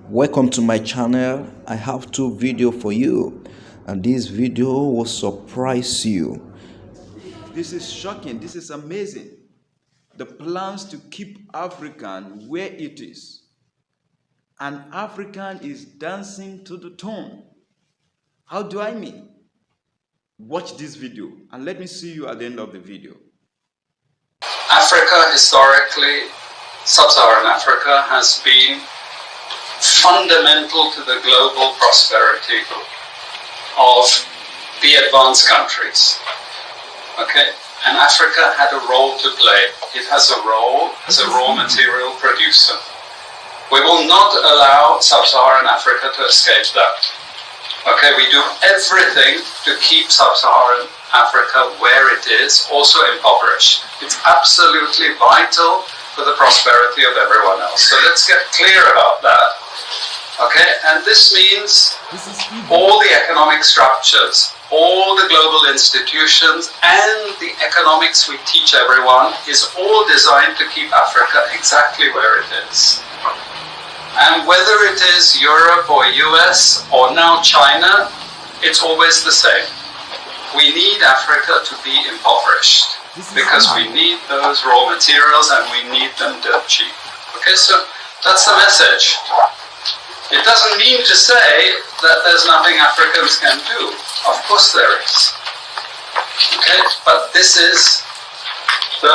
Welcome to my channel. I have two videos for you, and this video will surprise you. This is shocking. This is amazing. The plans to keep African where it is. And African is dancing to the tune. How do I mean? Watch this video and let me see you at the end of the video. Africa, historically, sub-Saharan Africa has been fundamental to the global prosperity of the advanced countries. Okay? And Africa had a role to play. It has a role as a raw material producer. We will not allow sub-Saharan Africa to escape that. Okay, we do everything to keep sub-Saharan Africa where it is, also impoverished. It's absolutely vital for the prosperity of everyone else. So let's get clear about that. Okay, and this means all the economic structures, all the global institutions, and the economics we teach everyone is all designed to keep Africa exactly where it is. And whether it is Europe or US or now China, it's always the same. We need Africa to be impoverished because we need those raw materials and we need them dirt cheap. Okay, so that's the message. It doesn't mean to say that there's nothing Africans can do. Of course there is. Okay, but this is the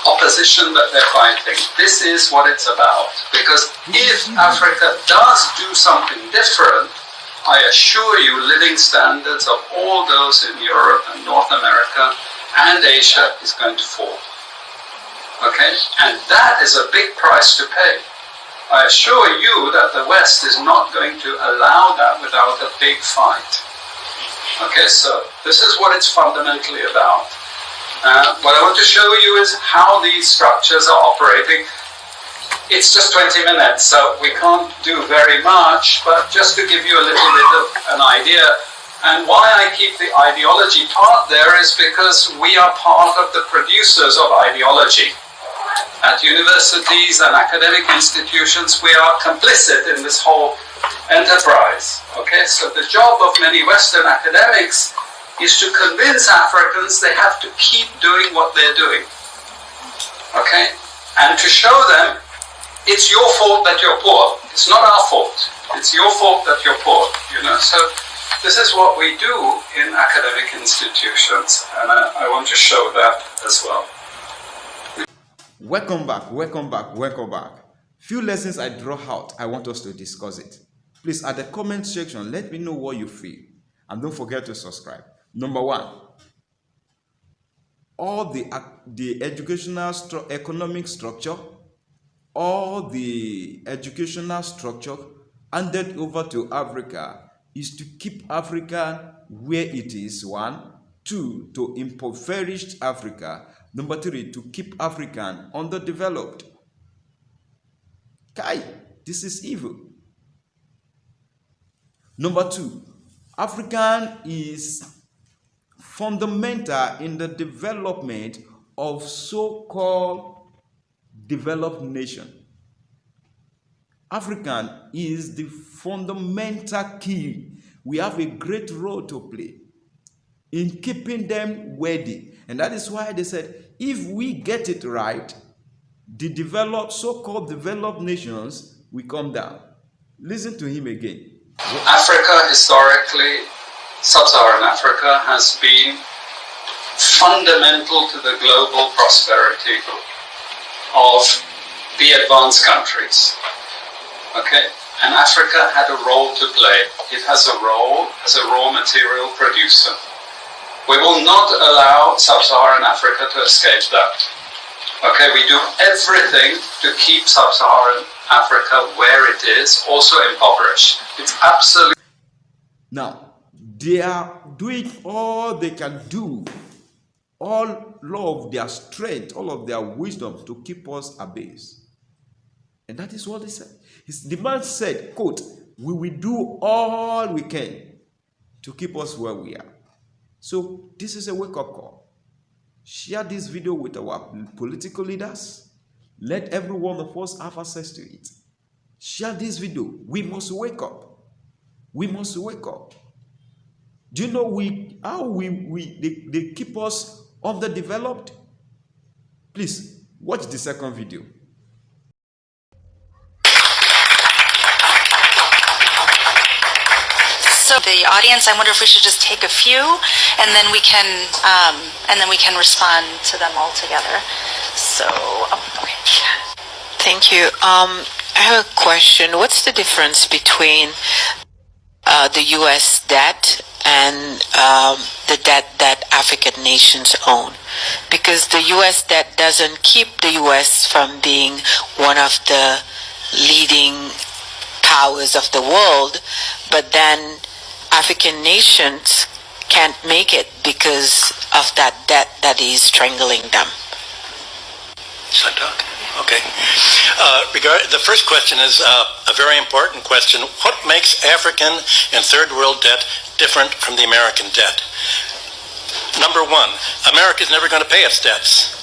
opposition that they're fighting. This is what it's about. Because if Africa does do something different, I assure you living standards of all those in Europe and North America and Asia is going to fall. Okay? And that is a big price to pay. I assure you that the West is not going to allow that without a big fight. Okay, so this is what it's fundamentally about. What I want to show you is how these structures are operating. It's just 20 minutes, so we can't do very much, but just to give you a little bit of an idea. And why I keep the ideology part there is because we are part of the producers of ideology. At universities and academic institutions, we are complicit in this whole enterprise. Okay, so the job of many Western academics is to convince Africans they have to keep doing what they're doing. Okay, and to show them it's your fault that you're poor. It's not our fault. It's your fault that you're poor. You know, so this is what we do in academic institutions, and I want to show that as well. Welcome back. Few lessons I draw out. I want us to discuss it. Please, at the comment section, let me know what you feel. And don't forget to subscribe. Number one, all the educational economic structure, all the educational structure handed over to Africa is to keep Africa where it is, one. Two, to impoverish Africa. Number three, to keep African underdeveloped. Kai, this is evil. Number two, African is fundamental in the development of so-called developed nation. African is the fundamental key. We have a great role to play in keeping them worthy. And that is why they said, if we get it right, the so-called developed nations will come down. Listen to him again. Africa, historically, sub-Saharan Africa has been fundamental to the global prosperity of the advanced countries. Okay? And Africa had a role to play. It has a role as a raw material producer. We will not allow sub-Saharan Africa to escape that. Okay, we do everything to keep sub-Saharan Africa where it is, also impoverished. It's absolutely... Now, they are doing all they can do, all of their strength, all of their wisdom to keep us abased. And that is what he said. The man said, quote, we will do all we can to keep us where we are. So this is a wake-up call. Share this video with our political leaders. Let every one of us have access to it. Share this video. We must wake up. We must wake up. Do you know they keep us underdeveloped? Please watch the second video. So the audience, I wonder if we should just take a few, and then we can respond to them all together. So, okay. Thank you. I have a question. What's the difference between the U.S. debt and the debt that African nations own? Because the U.S. debt doesn't keep the U.S. from being one of the leading powers of the world, but then African nations can't make it because of that debt that is strangling them. Should I talk? Okay. The first question is a very important question. What makes African and third world debt different from the American debt? Number one, America is never going to pay its debts.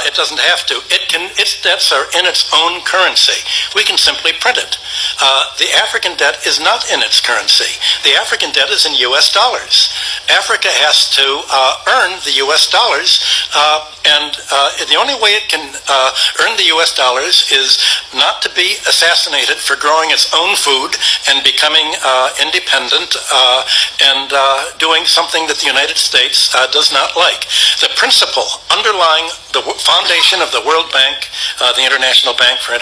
It doesn't have to. Its debts are in its own currency. We can simply print it. The African debt is not in its currency. The African debt is in U.S. dollars. Africa has to earn the U.S. dollars, and the only way it can earn the U.S. dollars is not to be assassinated for growing its own food and becoming independent and doing something that the United States does not like. The principle underlying the foundation of the World Bank, the International Bank for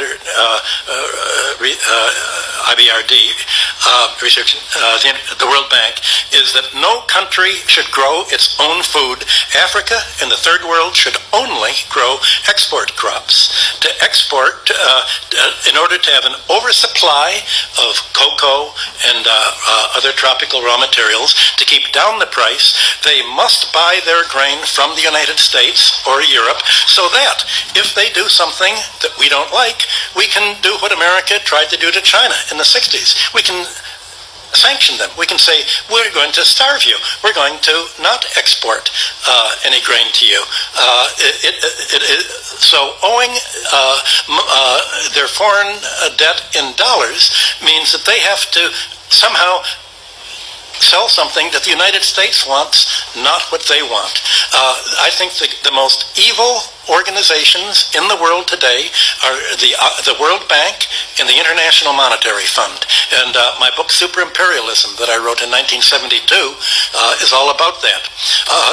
IBRD research, the World Bank, is that no country should grow its own food. Africa and the third world should only grow export crops. To export, in order to have an oversupply of cocoa and other tropical raw materials, to keep down the price, they must buy their grain from the United States or Europe, so that if they do something that we don't like, we can do what America tried to do to China in the 60s. We can sanction them. We can say, we're going to starve you. We're going to not export any grain to you. So owing their foreign debt in dollars means that they have to somehow sell something that the United States wants, not what they want. I think the most evil organizations in the world today are the World Bank and the International Monetary Fund. And my book, Super Imperialism, that I wrote in 1972, is all about that.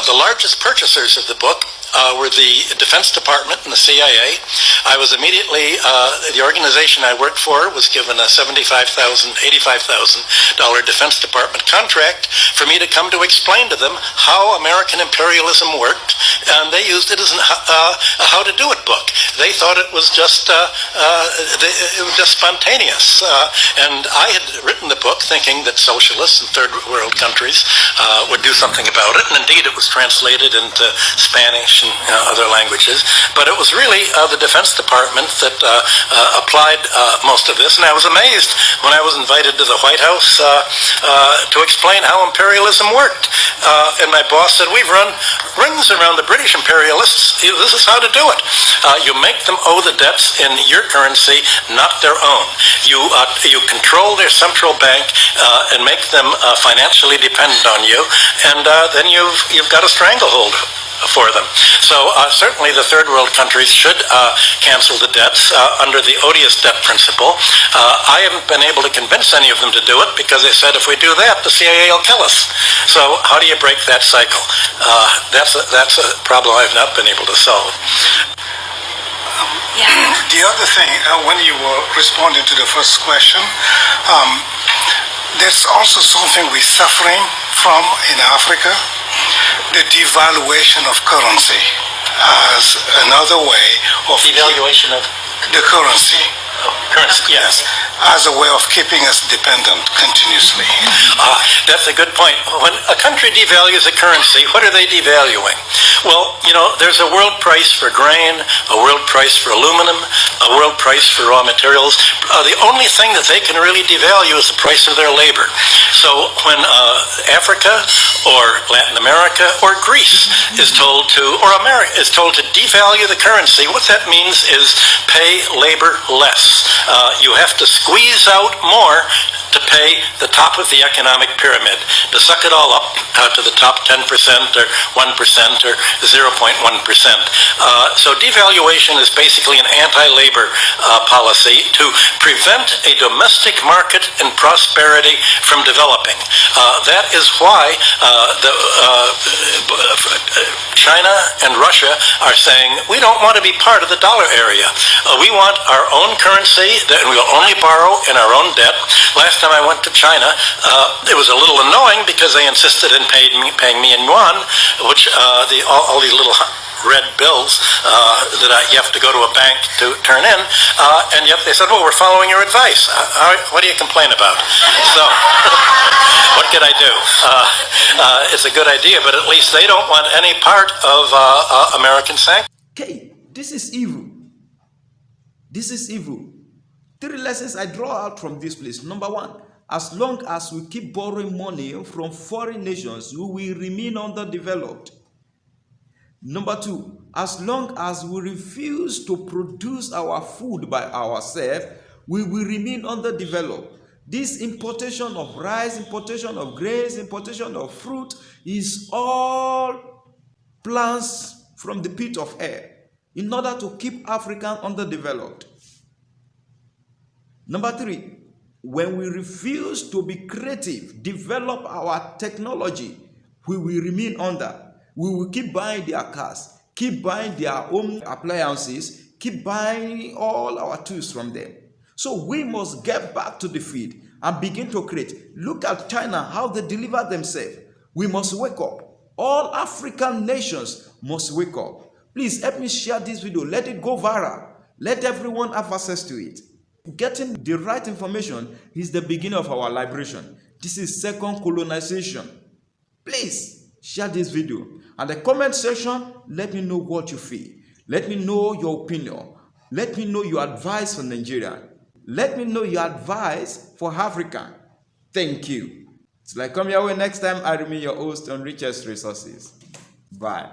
The largest purchasers of the book were the Defense Department and the CIA. I was immediately, the organization I worked for was given a $75,000, $85,000 Defense Department contract for me to come to explain to them how American imperialism worked, and they used it as a how to do it book. They thought it was just spontaneous, and I had written the book thinking that socialists in third world countries would do something about it, and indeed it was translated into Spanish and other languages, but it was really the Defense Department that applied most of this, and I was amazed when I was invited to the White House to explain how imperialism worked, and my boss said, we've run rings around the British imperialists. This is how to do it. You make them owe the debts in your currency, not their own. You control their central bank and make them financially dependent on you, and then you've got a stranglehold for them. So certainly the third world countries should cancel the debts under the odious debt principle. I haven't been able to convince any of them to do it because they said if we do that, the CIA will kill us. So how do you break that cycle? That's a problem I've not been able to solve. Yeah. The other thing, when you were responding to the first question, there's also something we're suffering from in Africa, the devaluation of currency as another way of Devaluation of the currency. currency, yes. As a way of keeping us dependent continuously. That's a good point. When a country devalues a currency, what are they devaluing? Well, there's a world price for grain, a world price for aluminum, a world price for raw materials. The only thing that they can really devalue is the price of their labor. So when Africa or Latin America or Greece is told to, or America is told to devalue the currency, what that means is pay labor less. You have to squeeze out more to pay the top of the economic pyramid, to suck it all up to the top 10% or 1% or 0.1%. So devaluation is basically an anti-labor policy to prevent a domestic market and prosperity from developing. That is why China and Russia are saying, we don't want to be part of the dollar area. We want our own currency that we will only borrow in our own debt. Last time I went to China, it was a little annoying because they insisted in paying me in yuan, which all these little red bills that you have to go to a bank to turn in, and yet they said, well, we're following your advice. What do you complain about? So what can I do? It's a good idea, but at least they don't want any part of American sanctions. Okay, this is evil. This is evil. 3 lessons I draw out from this place. Number 1, as long as we keep borrowing money from foreign nations, we will remain underdeveloped. Number 2, as long as we refuse to produce our food by ourselves, we will remain underdeveloped. This importation of rice, importation of grains, importation of fruit is all plans from the pit of hell in order to keep Africa underdeveloped. Number 3, when we refuse to be creative, develop our technology, we will remain under. We will keep buying their cars, keep buying their home appliances, keep buying all our tools from them. So we must get back to the field and begin to create. Look at China, how they deliver themselves. We must wake up. All African nations must wake up. Please help me share this video. Let it go viral. Let everyone have access to it. Getting the right information is the beginning of our liberation. This is second colonization. Please share this video. And the comment section, let me know what you feel. Let me know your opinion. Let me know your advice for Nigeria. Let me know your advice for Africa. Thank you. Till I come your way next time, I remain your host on Richest Resources. Bye.